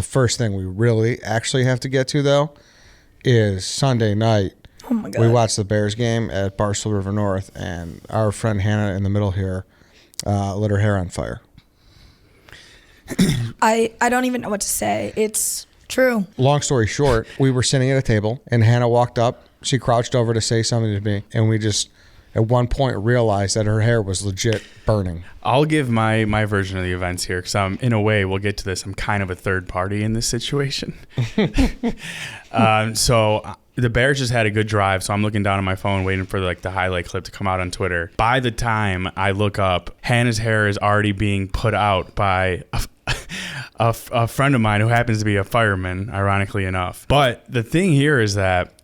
The first thing we really actually have to get to, though, is Sunday night. Oh, my God. We watched the Bears game at Barstool River North, and our friend Hannah in the middle here lit her hair on fire. I don't even know what to say. It's true. Long story short, we were sitting at a table, and Hannah walked up. She crouched over to say something to me, and we just, at one point, realized that her hair was legit burning. I'll give my version of the events here because in a way, we'll get to this. I'm kind of a third party in this situation. So the Bears just had a good drive, so I'm looking down on my phone waiting for the highlight clip to come out on Twitter. By the time I look up, Hannah's hair is already being put out by a friend of mine who happens to be a fireman, ironically enough. But the thing here is that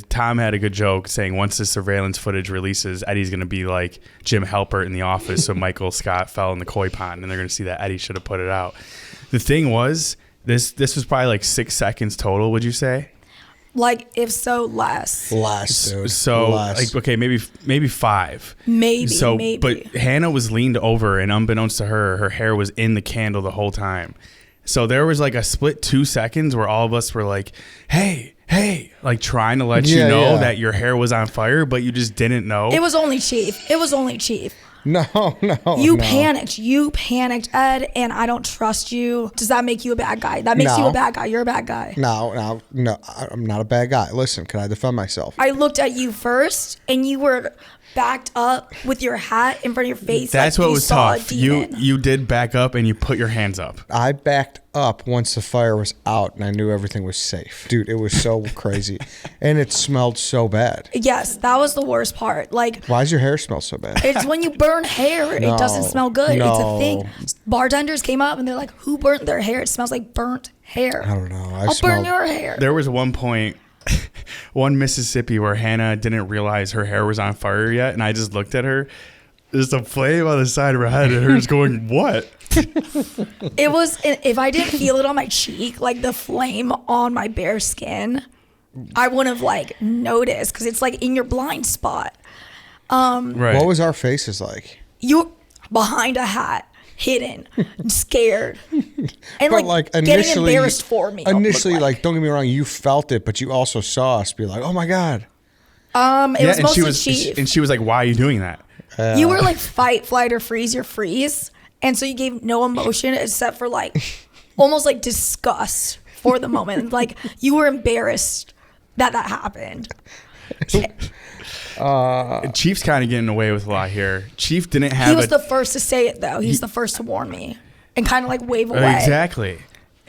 Tom had a good joke saying once the surveillance footage releases, Eddie's going to be like Jim Halpert in The Office, so Michael Scott fell in the koi pond, and they're going to see that Eddie should have put it out. The thing was, this was probably like 6 seconds total, would you say? Like, if so, less. Less, dude. So, less. okay, maybe 5. Maybe. But Hannah was leaned over, and unbeknownst to her, her hair was in the candle the whole time. So there was like a split 2 seconds where all of us were like, hey, like trying to let you know that your hair was on fire, but you just didn't know. It was only Chief. No. You panicked, Ed, and I don't trust you. Does that make you a bad guy? That makes you a bad guy. You're a bad guy. No, I'm not a bad guy. Listen, can I defend myself? I looked at you first, and you were backed up with your hat in front of your face. That's like what was tough. You did back up, and you put your hands up. I backed up once the fire was out, and I knew everything was safe. Dude, it was so crazy. And it smelled so bad. Yes, that was the worst part. Like, why does your hair smell so bad? It's when you burn hair, it doesn't smell good. No. It's a thing. Bartenders came up, and they're like, who burnt their hair? It smells like burnt hair. I don't know. I'll burn your hair. There was one point, one Mississippi, where Hannah didn't realize her hair was on fire yet, and I just looked at her. There's a flame on the side of her head, and her just going, what? It was, if I didn't feel it on my cheek, like the flame on my bare skin, I wouldn't have noticed, because it's in your blind spot. Right. What was our faces like? You behind a hat, hidden, scared, and but getting embarrassed for me. Initially, don't get me wrong, you felt it, but you also saw us be like, "Oh my god!" It was mostly Chief, and she was like, "Why are you doing that?" You were fight, flight, or freeze. You're freeze, and so you gave no emotion except for almost disgust for the moment. You were embarrassed that happened. Chief's kind of getting away with a lot here. Chief didn't have. He was the first to say it, though. He's the first to warn me and kind of wave away. Exactly.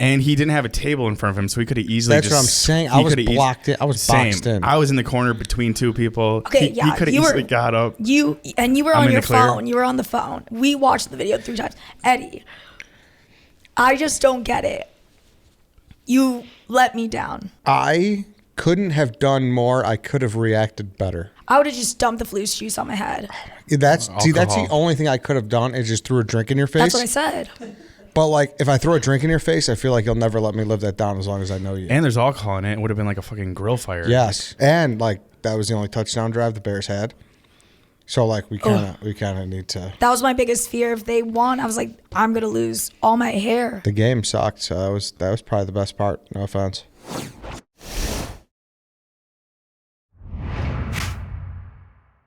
And he didn't have a table in front of him, so he could have easily. That's what I'm saying. I was blocked in. I was boxed in. I was in the corner between two people. Okay, he could have easily got up. You were on your phone. You were on the phone. We watched the video 3 times. Eddie, I just don't get it. You let me down. I couldn't have done more. I could have reacted better. I would have just dumped the flu's juice on my head. That's the only thing I could have done is just threw a drink in your face. That's what I said. But if I throw a drink in your face, I feel like you'll never let me live that down as long as I know you. And there's alcohol in it. It would have been like a fucking grill fire. Yes. And that was the only touchdown drive the Bears had. So we kind of need to. That was my biggest fear. If they won, I was like, I'm gonna lose all my hair. The game sucked. So that was probably the best part. No offense.